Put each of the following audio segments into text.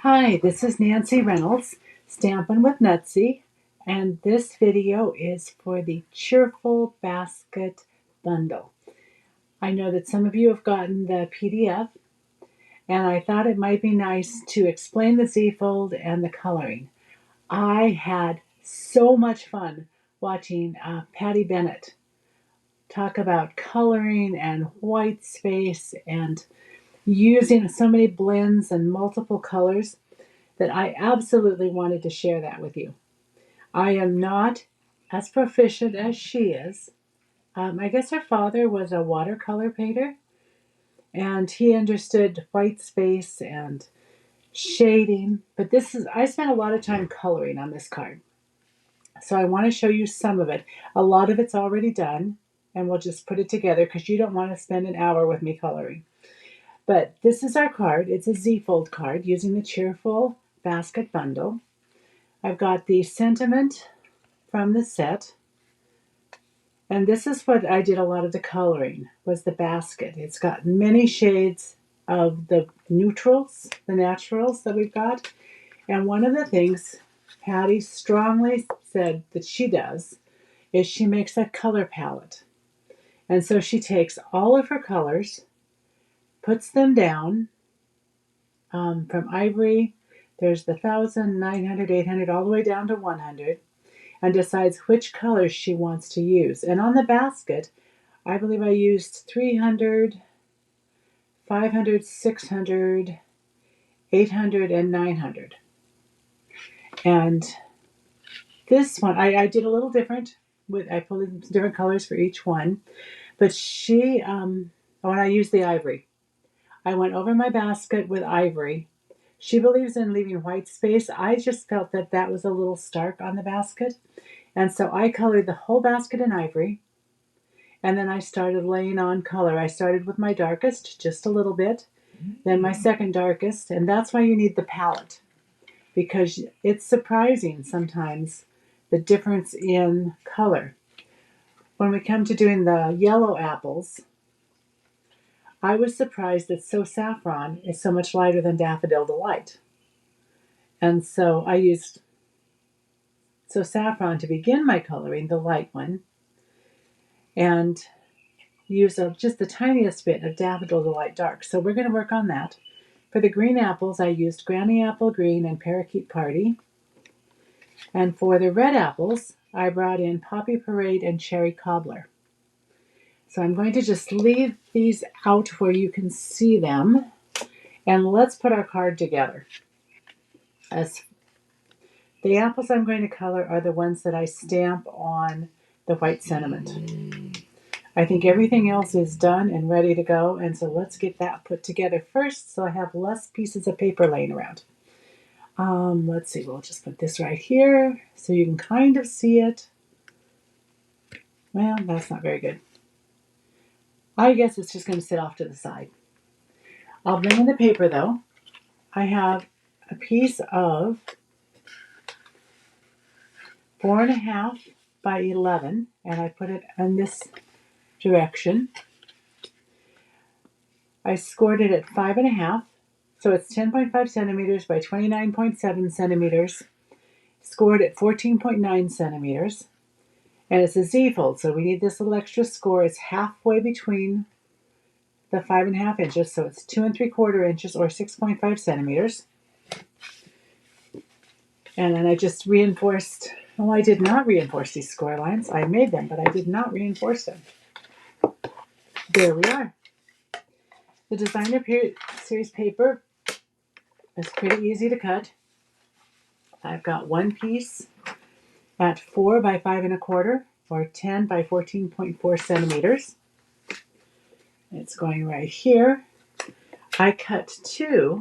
Hi, this is Nancy Reynolds, Stampin' with Nutsy, and this video is for the Cheerful Basket Bundle. I know that some of you have gotten the PDF, and I thought it might be nice to explain the Z-fold and the coloring. I had so much fun watching Patty Bennett talk about coloring and white space and using so many blends and multiple colors that I absolutely wanted to share that with you. I am not as proficient as she is. I guess her father was a watercolor painter, and he understood white space and shading. But I spent a lot of time coloring on this card. So I want to show you some of it. A lot of it's already done, and we'll just put it together because you don't want to spend an hour with me coloring. But this is our card. It's a Z-fold card using the Cheerful Basket Bundle. I've got the sentiment from the set, and this is what I did a lot of the coloring, was the basket. It's got many shades of the neutrals, the naturals that we've got. And one of the things Patty strongly said that she does is she makes a color palette. And so she takes all of her colors, puts them down from ivory, there's the 1,000, 900, 800, all the way down to 100, and decides which colors she wants to use. And on the basket, I believe I used 300, 500, 600, 800, and 900. And this one, I did a little different. I pulled different colors for each one. But when I used the ivory, I went over my basket with ivory. She believes in leaving white space. I just felt that that was a little stark on the basket. And so I colored the whole basket in ivory. And then I started laying on color. I started with my darkest, just a little bit, then my second darkest, and that's why you need the palette, because it's surprising sometimes the difference in color. When we come to doing the yellow apples, I was surprised that So Saffron is so much lighter than Daffodil Delight. And so I used So Saffron to begin my coloring, the light one, and use just the tiniest bit of Daffodil Delight Dark. So we're going to work on that. For the green apples, I used Granny Apple Green and Parakeet Party. And for the red apples, I brought in Poppy Parade and Cherry Cobbler. So I'm going to just leave these out where you can see them. And let's put our card together. The apples I'm going to color are the ones that I stamp on the white sentiment. I think everything else is done and ready to go, and so let's get that put together first so I have less pieces of paper laying around. Let's see, we'll just put this right here so you can kind of see it. Well, that's not very good. I guess it's just going to sit off to the side. I'll bring in the paper though. I have a piece of 4.5 by 11, and I put it in this direction. I scored it at 5.5, so it's 10.5 centimeters by 29.7 centimeters, scored at 14.9 centimeters, and it's a Z-fold, so we need this little extra score. It's halfway between the 5.5 inches, so it's 2 3/4 inches or 6.5 centimeters. And then I just reinforced, well, I did not reinforce these score lines. I made them, but I did not reinforce them. There we are. The Designer Series paper is pretty easy to cut. I've got one piece at 4 by 5 1/4 or 10 by 14.4 centimeters. It's going right here. I cut two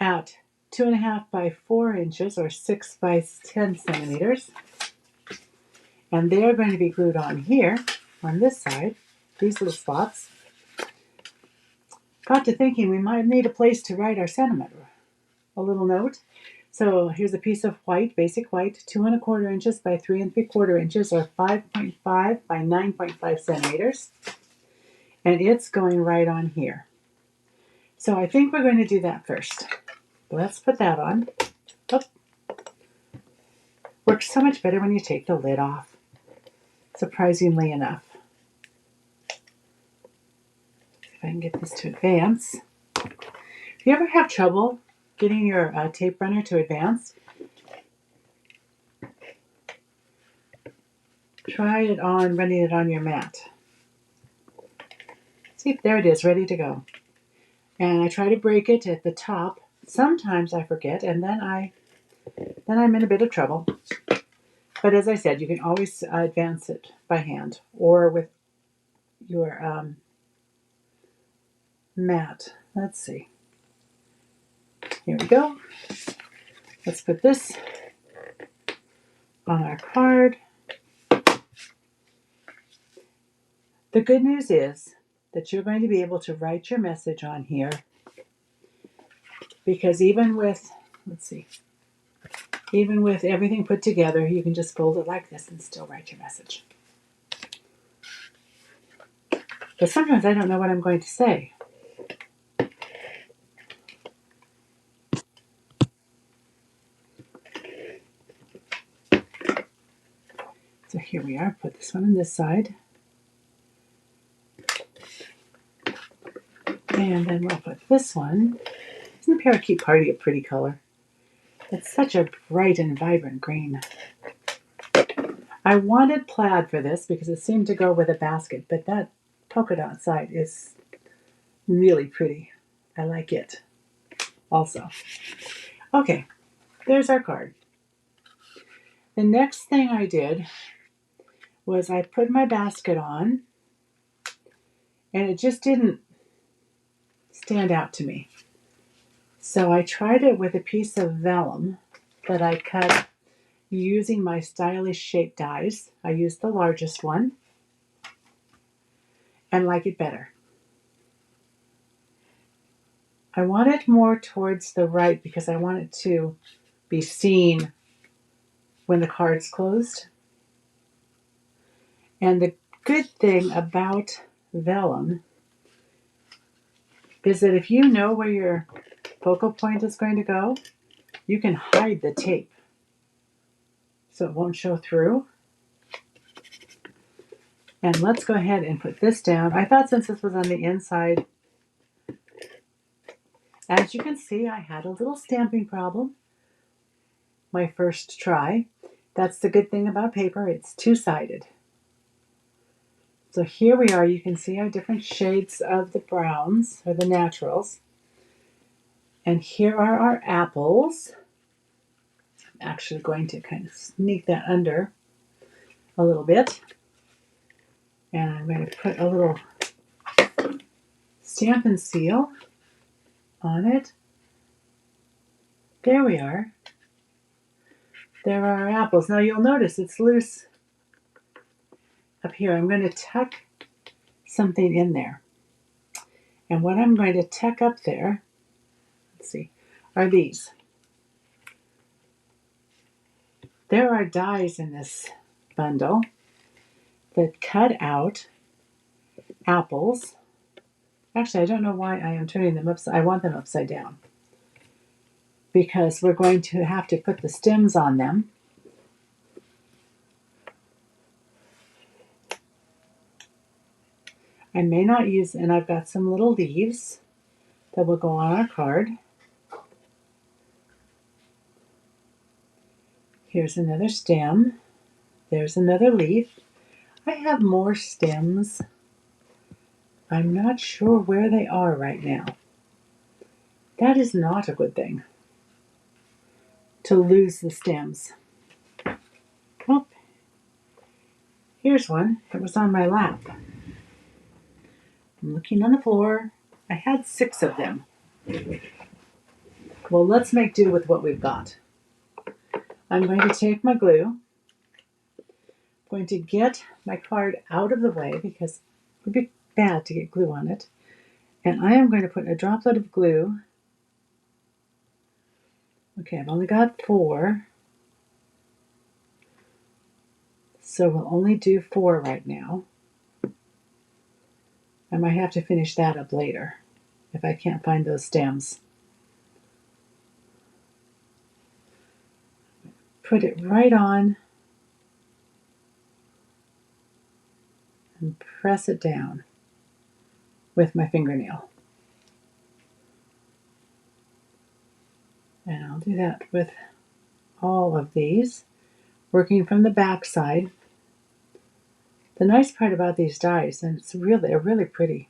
at 2.5 by 4 inches or 6 by 10 centimeters. And they're going to be glued on here, on this side, these little spots. Got to thinking we might need a place to write our sentiment, a little note. So here's a piece of white, basic white, 2 1/4 inches by 3 3/4 inches or 5.5 by 9.5 centimeters. And it's going right on here. So I think we're going to do that first. Let's put that on. Oh. Works so much better when you take the lid off, surprisingly enough. If I can get this to advance. If you ever have trouble getting your tape runner to advance, try it on running it on your mat. See, there it is, ready to go. And I try to break it at the top. Sometimes I forget, and then I'm in a bit of trouble. But as I said, you can always advance it by hand or with your mat. Let's see. Here we go. Let's put this on our card. The good news is that you're going to be able to write your message on here, because even with everything put together, you can just fold it like this and still write your message. But sometimes I don't know what I'm going to say. So here we are. Put this one on this side. And then we'll put this one. Isn't the Parakeet Party a pretty color? It's such a bright and vibrant green. I wanted plaid for this because it seemed to go with a basket, but that polka dot side is really pretty. I like it also. Okay, there's our card. The next thing I did was I put my basket on, and it just didn't stand out to me. So I tried it with a piece of vellum that I cut using my stylish shape dies. I used the largest one and like it better. I want it more towards the right because I want it to be seen when the card's closed. And the good thing about vellum is that if you know where your focal point is going to go, you can hide the tape so it won't show through. And let's go ahead and put this down. I thought since this was on the inside, as you can see, I had a little stamping problem my first try. That's the good thing about paper, it's two-sided. So here we are, you can see our different shades of the browns, or the naturals. And here are our apples. I'm actually going to kind of sneak that under a little bit. And I'm going to put a little stamp and seal on it. There we are. There are our apples. Now you'll notice it's loose up here. I'm going to tuck something in there. And what I'm going to tuck up there, let's see, are these. There are dies in this bundle that cut out apples. Actually, I don't know why I am turning them upside. I want them upside down because we're going to have to put the stems on them. I may not use, and I've got some little leaves that will go on our card. Here's another stem. There's another leaf. I have more stems. I'm not sure where they are right now. That is not a good thing, to lose the stems. Oh, here's one. It was on my lap. I'm looking on the floor. I had 6 of them. Well, let's make do with what we've got. I'm going to take my glue. I'm going to get my card out of the way because it would be bad to get glue on it. And I am going to put a droplet of glue. Okay, I've only got 4. So we'll only do 4 right now. I might have to finish that up later. if I can't find those stems. Put it right on and press it down with my fingernail. And I'll do that with all of these, working from the back side. The nice part about these dies, and they're really pretty,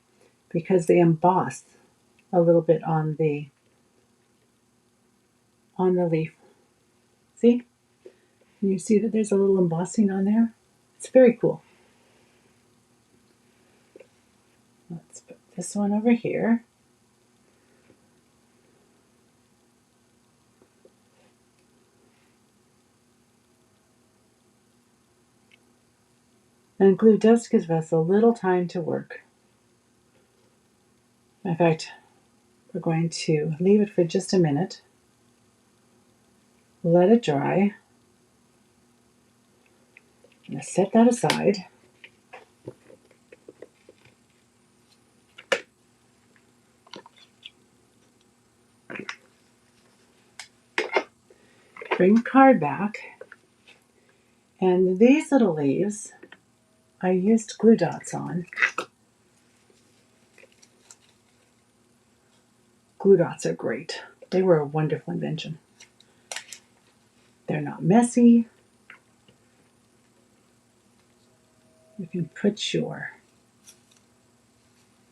because they emboss a little bit on the leaf. See? Can you see that there's a little embossing on there? It's very cool. Let's put this one over here. And glue does give us a little time to work. In fact, we're going to leave it for just a minute. Let it dry. I'm going to set that aside. Bring the card back. And these little leaves, I used glue dots on. Glue dots are great. They were a wonderful invention. They're not messy. You can put your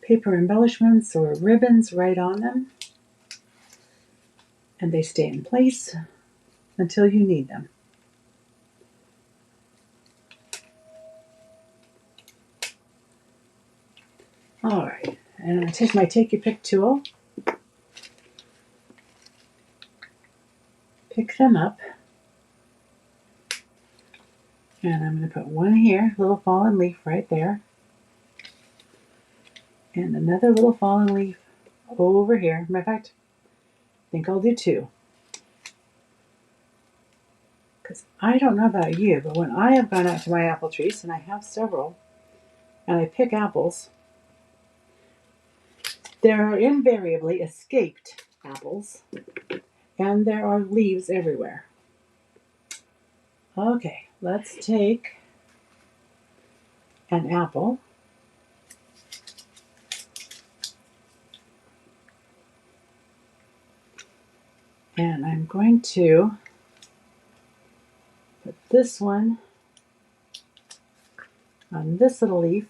paper embellishments or ribbons right on them, and they stay in place until you need them. All right, and I take my Take Your Pick tool, pick them up, and I'm going to put one here, little fallen leaf right there, and another little fallen leaf over here. Matter of fact, I think I'll do two. Because I don't know about you, but when I have gone out to my apple trees, and I have several, and I pick apples, there are invariably escaped apples, and there are leaves everywhere. Okay, let's take an apple, and I'm going to put this one on this little leaf,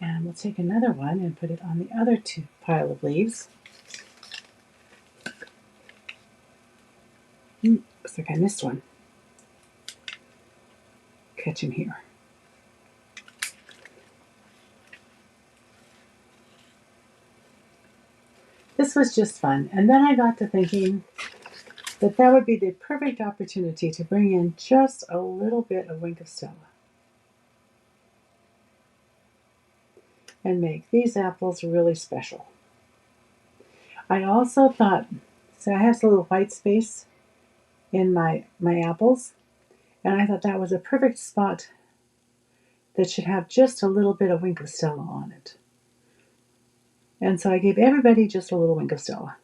and we'll take another one and put it on the other pile of leaves. Looks like I missed one. Catch him here. This was just fun, and then I got to thinking that would be the perfect opportunity to bring in just a little bit of Wink of Stella and make these apples really special. I also thought, so I have a little white space in my apples, and I thought that was a perfect spot that should have just a little bit of Wink of Stella on it. And so I gave everybody just a little Wink of Stella,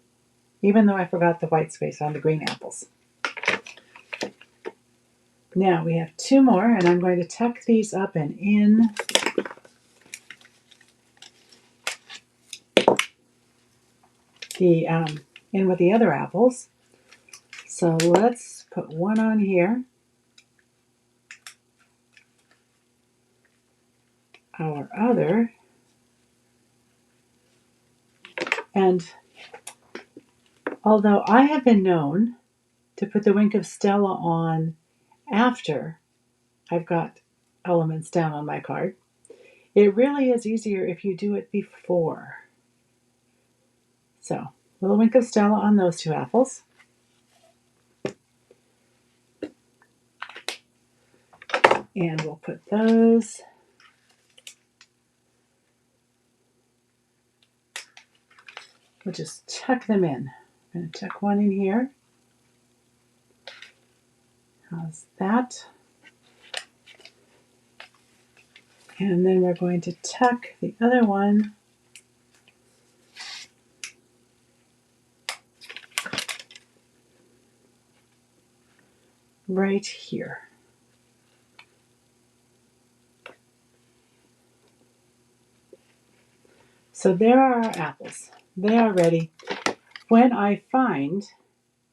even though I forgot the white space on the green apples. Now we have two more, and I'm going to tuck these up and in with the other apples. So let's put one on here. Our other. And although I have been known to put the Wink of Stella on after I've got elements down on my card, it really is easier if you do it before. So, a little Wink of Stella on those two apples. And we'll put those we'll just tuck them in. I'm going to tuck one in here. How's that? And then we're going to tuck the other one right here. So there are our apples. They are ready. When I find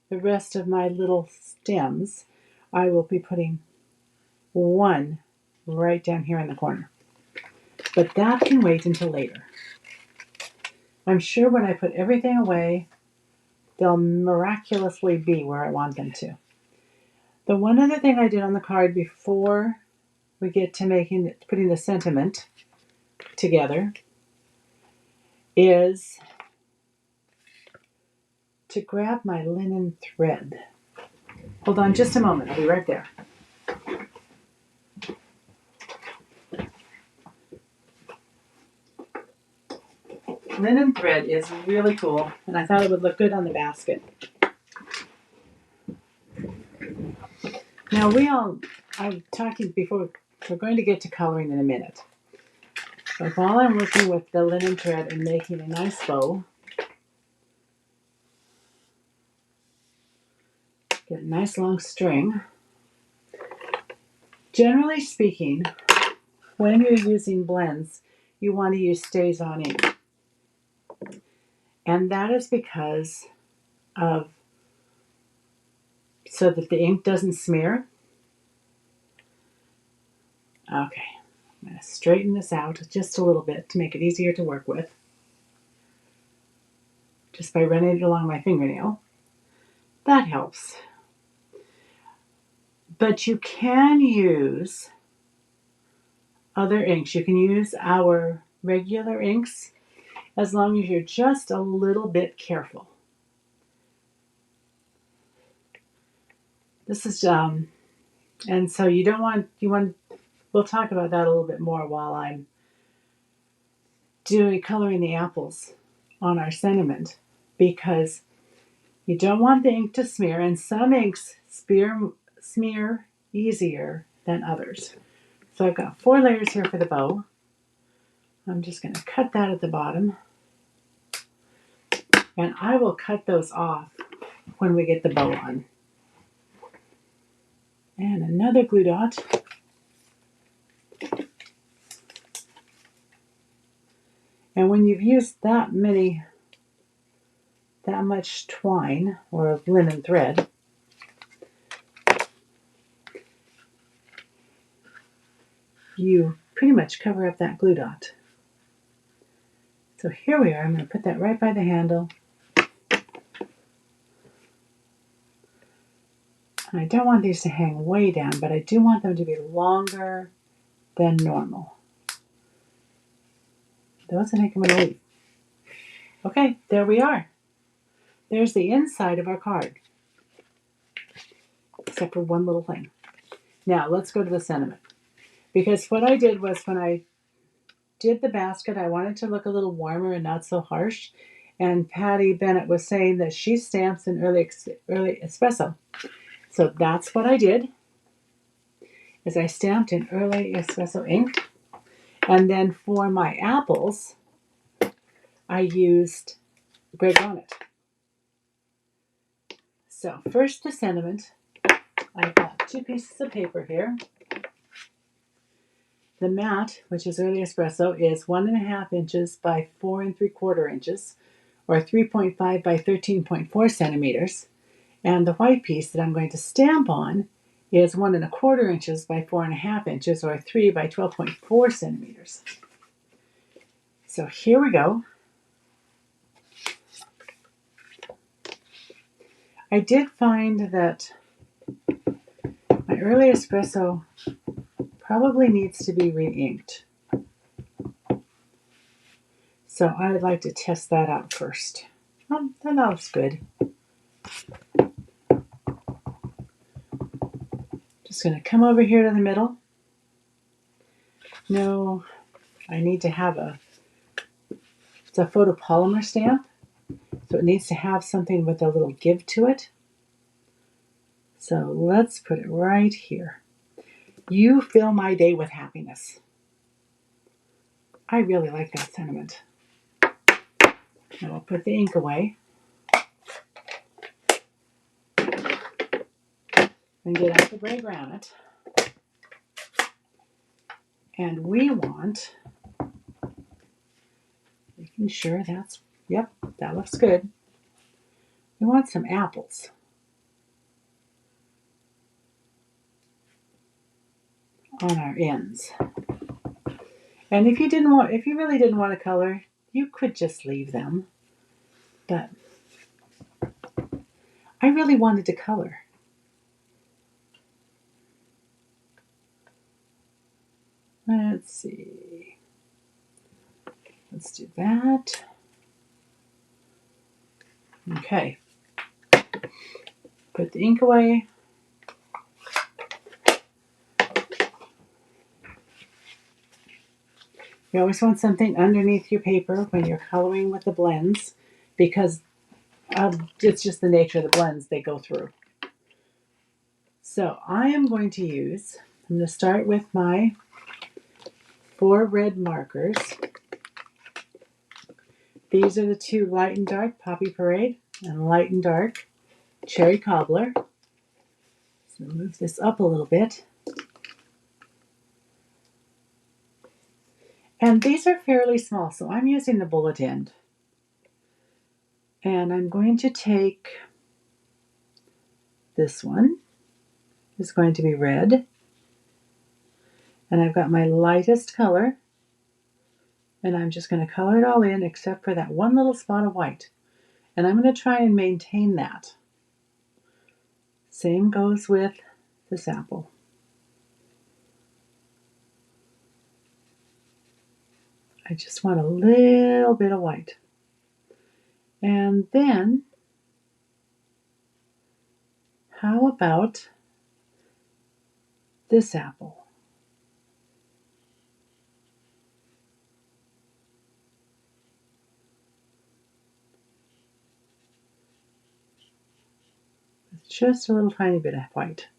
the rest of my little stems, I will be putting one right down here in the corner. But that can wait until later. I'm sure when I put everything away, they'll miraculously be where I want them to. The one other thing I did on the card before we get to putting the sentiment together is to grab my linen thread. Hold on just a moment. I'll be right there. Linen thread is really cool, and I thought it would look good on the basket. Now I'm talking before, we're going to get to coloring in a minute. But while I'm working with the linen thread and making a nice bow, get a nice long string. Generally speaking, when you're using blends, you want to use StazOn ink. And that is because so that the ink doesn't smear. Okay, I'm going to straighten this out just a little bit to make it easier to work with. Just by running it along my fingernail. That helps. But you can use other inks. You can use our regular inks as long as you're just a little bit careful. This is, and so we'll talk about that a little bit more while I'm coloring the apples on our sentiment, because you don't want the ink to smear, and some inks smear easier than others. So I've got 4 layers here for the bow. I'm just going to cut that at the bottom. And I will cut those off when we get the bow on. And another glue dot. And when you've used that much twine or linen thread, you pretty much cover up that glue dot. So here we are. I'm going to put that right by the handle. And I don't want these to hang way down, but I do want them to be longer than normal. Those I think I'm going to leave. Okay, there we are. There's the inside of our card. Except for one little thing. Now, let's go to the sentiment. Because what I did was when I did the basket, I wanted to look a little warmer and not so harsh. And Patty Bennett was saying that she stamps in early espresso. So that's what I did, is I stamped in early espresso ink. And then for my apples, I used Grey Bonnet. So first the sentiment. I've got 2 pieces of paper here. The mat, which is early espresso, is 1.5 inches by 4 3/4 inches, or 3.5 by 13.4 centimeters. And the white piece that I'm going to stamp on is 1 1/4 inches by 4.5 inches, or 3 by 12.4 centimeters. So here we go. I did find that my early espresso probably needs to be re-inked. So I would like to test that out first. That looks good. Just going to come over here to the middle. No, I need to have it's a photopolymer stamp, so it needs to have something with a little give to it. So let's put it right here. You fill my day with happiness. I really like that sentiment. Now we'll put the ink away. and get out the gray granite. And we want, making sure that's, yep, that looks good. We want some apples. On our ends. And if you really didn't want to color, you could just leave them. But I really wanted to color. Let's see. Let's do that. Okay. Put the ink away. You always want something underneath your paper when you're coloring with the blends because it's just the nature of the blends they go through. So I'm going to start with my 4 red markers. These are the 2 light and dark Poppy Parade and light and dark Cherry Cobbler. So move this up a little bit. And these are fairly small, so I'm using the bullet end. And I'm going to take this one. It's going to be red. And I've got my lightest color. And I'm just going to color it all in except for that one little spot of white. And I'm going to try and maintain that. Same goes with this apple. I just want a little bit of white. And then, how about this apple? Just a little tiny bit of white.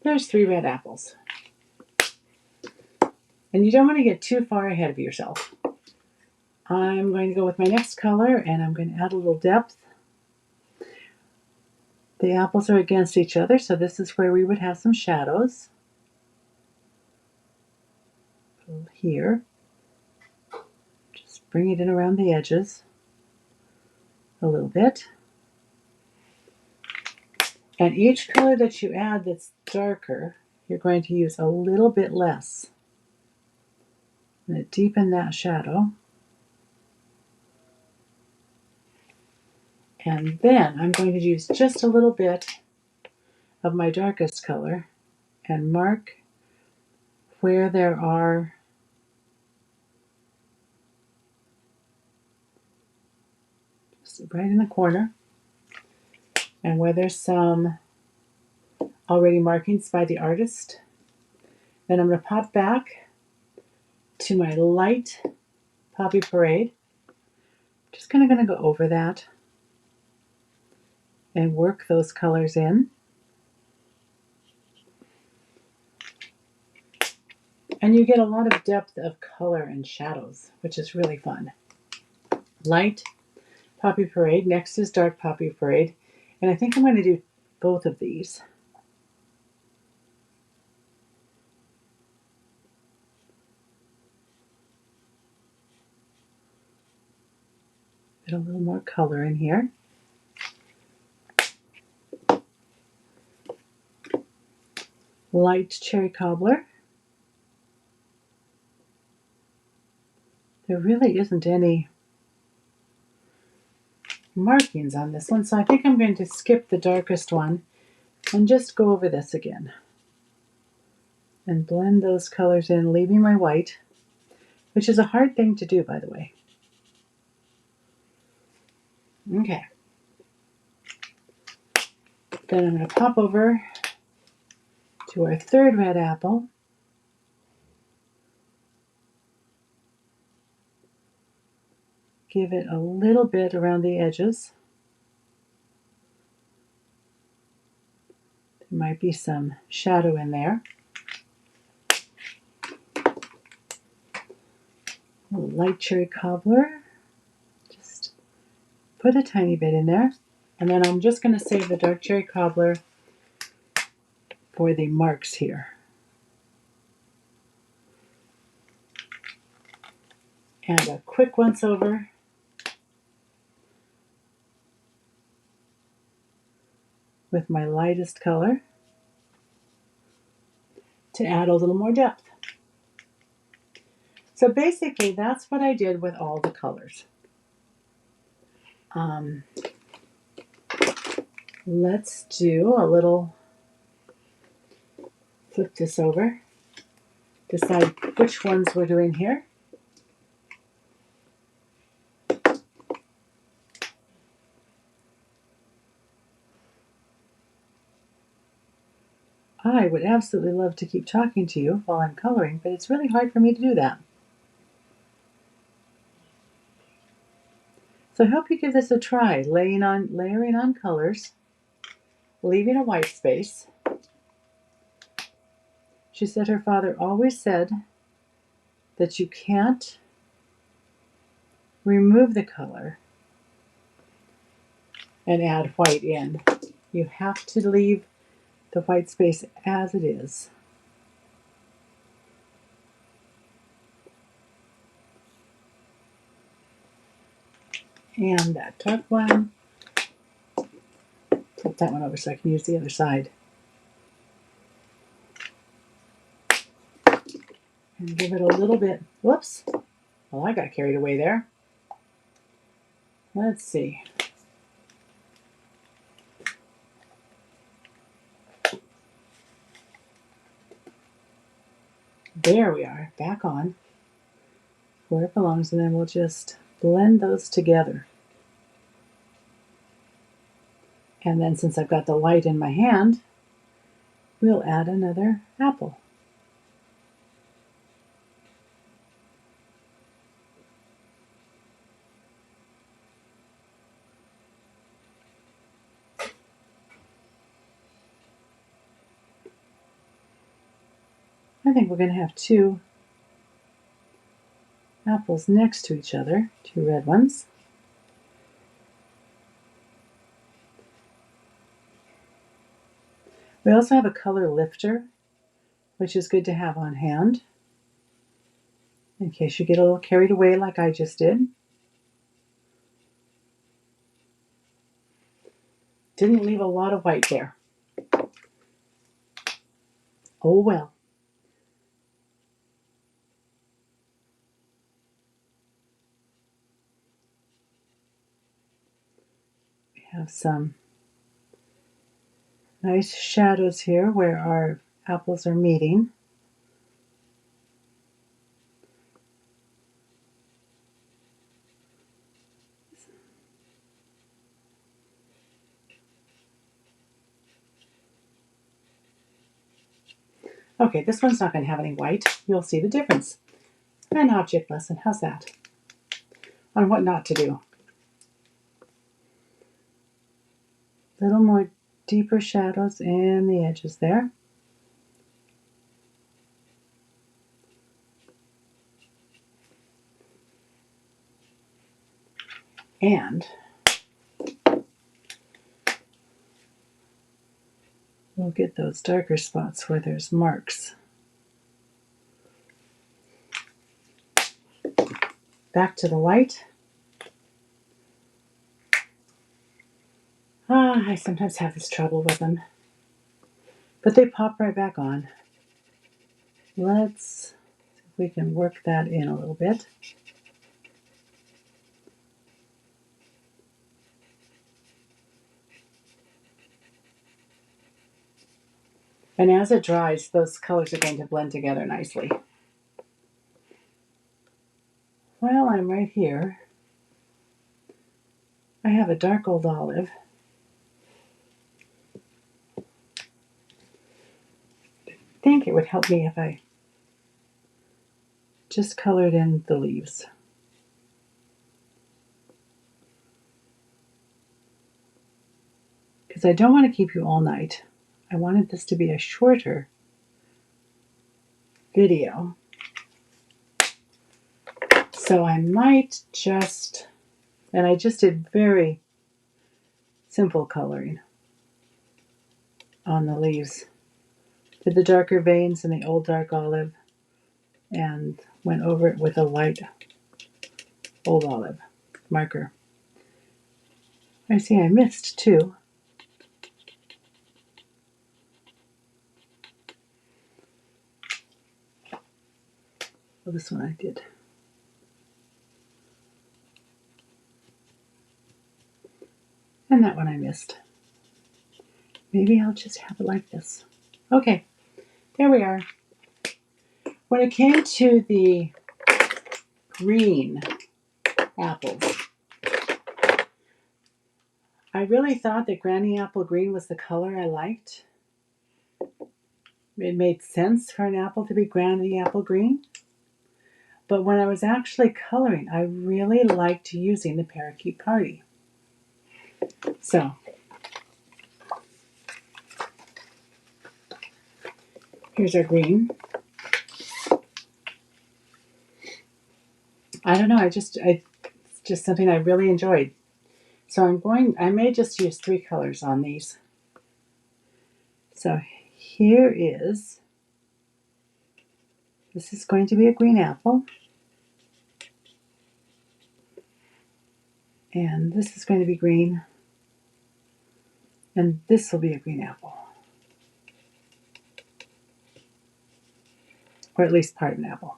There's 3 red apples. And you don't want to get too far ahead of yourself. I'm going to go with my next color and I'm going to add a little depth. The apples are against each other, so this is where we would have some shadows. Here. Just bring it in around the edges a little bit. And each color that you add that's darker, you're going to use a little bit less. I'm going to deepen that shadow. And then I'm going to use just a little bit of my darkest color and mark where there are just right in the corner and where there's some already markings by the artist. Then I'm going to pop back to my light Poppy Parade. Just kind of going to go over that and work those colors in. And you get a lot of depth of color and shadows, which is really fun. Light Poppy Parade. Next is Dark Poppy Parade. And I think I'm going to do both of these. Get a little more color in here. Light Cherry Cobbler. There really isn't any markings on this one, so I think I'm going to skip the darkest one and just go over this again. And blend those colors in, leaving my white, which is a hard thing to do, by the way. Okay. Then I'm going to pop over to our 3rd red apple. Give it a little bit around the edges. There might be some shadow in there. A light Cherry Cobbler. Just put a tiny bit in there. And then I'm just going to save the dark Cherry Cobbler for the marks here. And a quick once over with my lightest color to add a little more depth. So basically that's what I did with all the colors. Let's do a little, flip this over, decide which ones we're doing here. I would absolutely love to keep talking to you while I'm coloring, but it's really hard for me to do that. So I hope you give this a try, layering on colors, leaving a white space. She said her father always said that you can't remove the color and add white in. You have to leave the white space as it is. And that dark one, flip that one over so I can use the other side. And give it a little bit, whoops, well, I got carried away there. Let's see. There we are, back on where it belongs, and then we'll just blend those together. And then since I've got the light in my hand, we'll add another apple. I think we're going to have two apples next to each other, two red ones. We also have a color lifter, which is good to have on hand in case you get a little carried away like I just did. Didn't leave a lot of white there. Oh well. We have some nice shadows here where our apples are meeting. Okay, this one's not going to have any white. You'll see the difference. An object lesson, how's that? On what not to do. A little more deeper shadows in the edges there. And we'll get those darker spots where there's marks. Back to the white. I sometimes have this trouble with them, but they pop right back on. Let's see if we can work that in a little bit. And as it dries, those colors are going to blend together nicely. Well, I'm right here. I have a dark old olive. I think it would help me if I just colored in the leaves. Because I don't want to keep you all night. I wanted this to be a shorter video. So I might just, and I just did very simple coloring on the leaves Did the darker veins in the old dark olive and went over it with a light old olive marker. I see I missed two. Well, this one I did. And that one I missed. Maybe I'll just have it like this. Okay, there we are. When it came to the green apples, I really thought that Granny Apple Green was the color I liked. It made sense for an apple to be Granny Apple Green. But when I was actually coloring, I really liked using the Parakeet Party. So, here's our green. I don't know, it's just something I really enjoyed. So I may just use 3 colors on these. So here is, this is going to be a green apple. And this is going to be green. And this will be a green apple. Or at least part of an apple.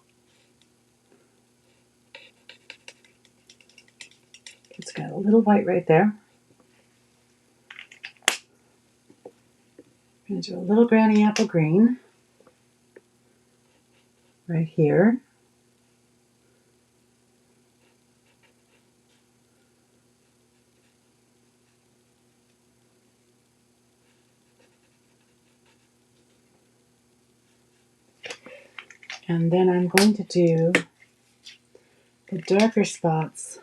It's got a little white right there. I'm going to do a little Granny Apple Green right here. And then I'm going to do the darker spots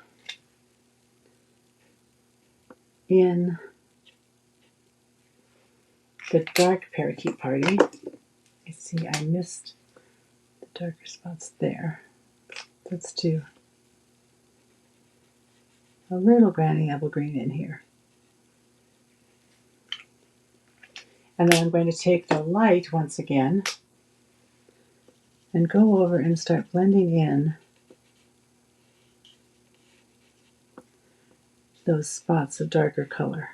in the dark Parakeet Party. You see, I missed the darker spots there. Let's do a little Granny Apple Green in here. And then I'm going to take the light once again and go over and start blending in those spots of darker color.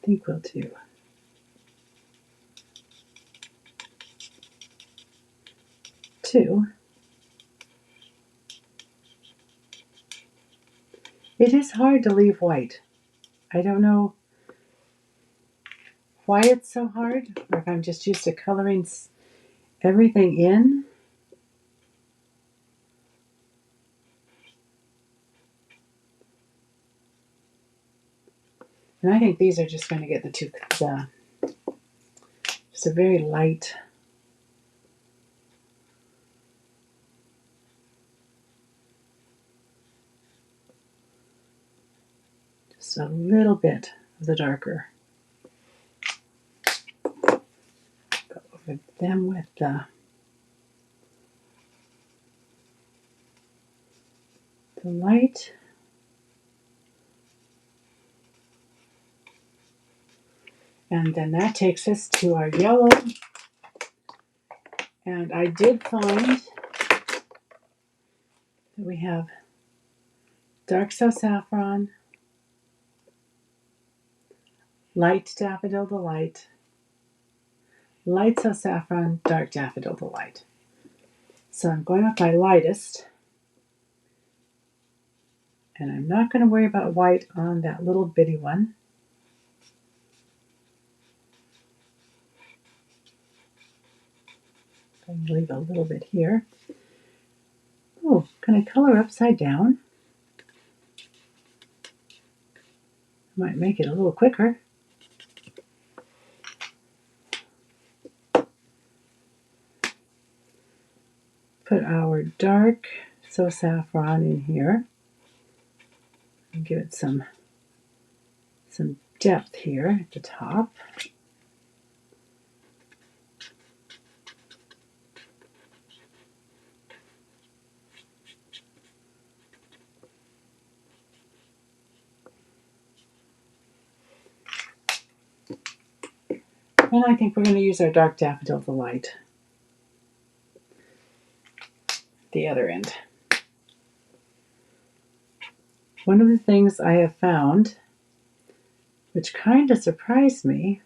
I think we'll do 2. It is hard to leave white. I don't know why it's so hard, or if I'm just used to coloring everything in. And I think these are just going to get just a very light just a little bit of the darker. Go over them with the light. And then that takes us to our yellow. And I did find that we have dark So Saffron, light Daffodil Delight, light So Saffron, dark Daffodil Delight. So I'm going with my lightest. And I'm not going to worry about white on that little bitty one. I'm going to leave a little bit here. Oh, can I color upside down? Might make it a little quicker. Put our dark So Saffron in here and give it some depth here at the top. And I think we're going to use our Dark Daffodil Delight. The other end. One of the things I have found, which kind of surprised me,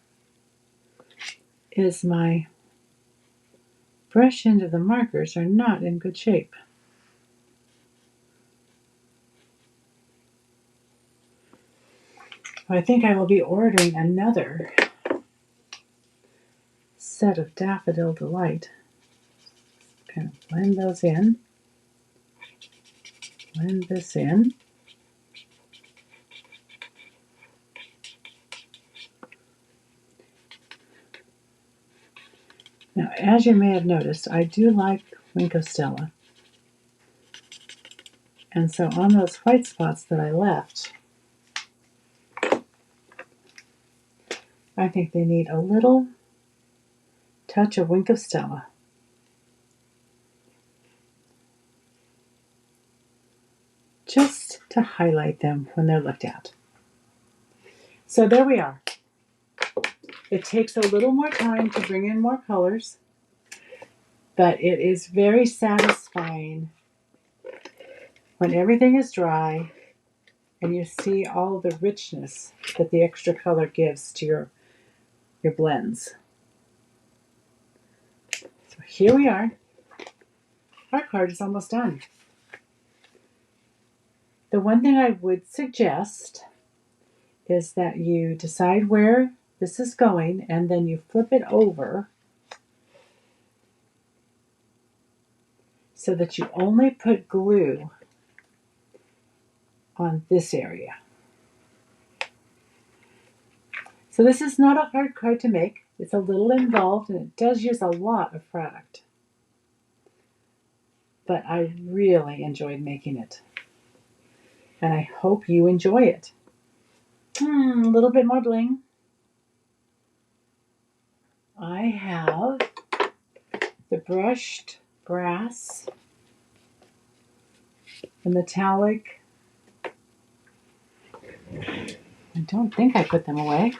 is my brush end of the markers are not in good shape. I think I will be ordering another set of Daffodil Delight. Kind of blend those in. Blend this in. Now, as you may have noticed, I do like Wink of Stella. And so on those white spots that I left, I think they need a little touch of Wink of Stella. Just to highlight them when they're looked at. So there we are. It takes a little more time to bring in more colors, but it is very satisfying when everything is dry and you see all the richness that the extra color gives to your blends. So here we are. Our card is almost done. The one thing I would suggest is that you decide where this is going and then you flip it over so that you only put glue on this area. So this is not a hard card to make. It's a little involved and it does use a lot of product. But I really enjoyed making it. And I hope you enjoy it. A little bit more bling. I have the brushed brass, the metallic. I don't think I put them away.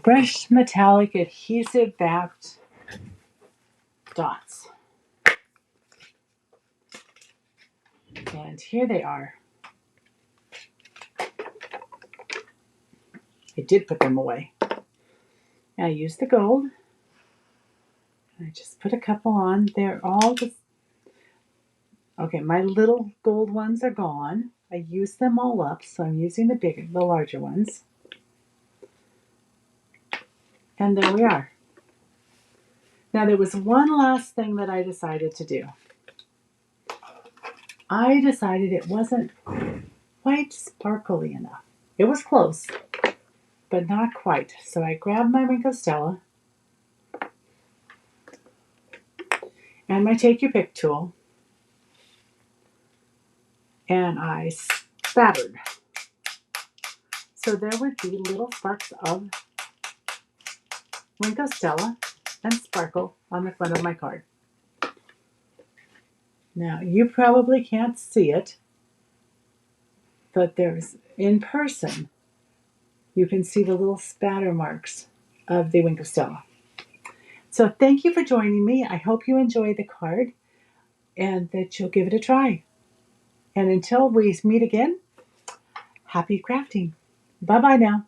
Brushed metallic adhesive backed dots. And here they are. I did put them away. And I used the gold. I just put a couple on. They're all the... Okay, my little gold ones are gone. I used them all up, so I'm using the larger ones. And there we are. Now there was one last thing that I decided to do. I decided it wasn't quite sparkly enough. It was close, but not quite. So I grabbed my Wink of Stella and my Take Your Pick tool and I spattered. So there would be little sparks of Wink of Stella and sparkle on the front of my card. Now, you probably can't see it, but there's, in person, you can see the little spatter marks of the Wink of Stella. So thank you for joining me. I hope you enjoy the card and that you'll give it a try. And until we meet again, happy crafting. Bye-bye now.